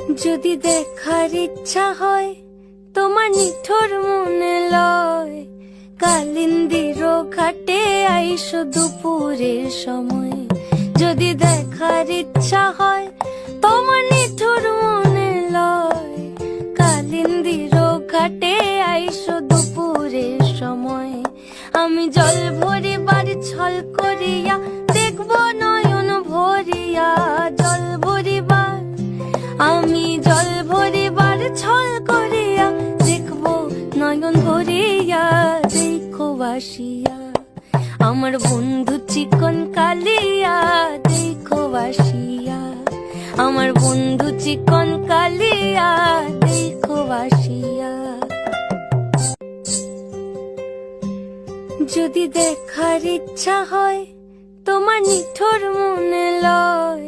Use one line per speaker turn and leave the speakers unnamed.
যদি দেখার ইচ্ছা হয় তোমার নিঠুর মনে লয়, কালিন্দির ঘাটে আইসো দুপুরের সময়। যদি দেখার ইচ্ছা হয় তোমার নিঠুর মনে লয়, কালিন্দির ঘাটে আইসো দুপুরের সময়। আমি জল ভরিবার ছল করিয়া দেখব নয়ন ভরিয়া, জল ভরিবার আমি জল ভরিবার ছল করিয়া দেখব নয়ন ভরিয়া। দেখো বাসিয়া আমার বন্ধু চিকন কালিয়া, দেখো বাসিয়া আমার বন্ধু চিকন কালিয়া, দেখো বাসিয়া। যদি দেখার ইচ্ছা হয় তোমার নিঠুর মনে লয়,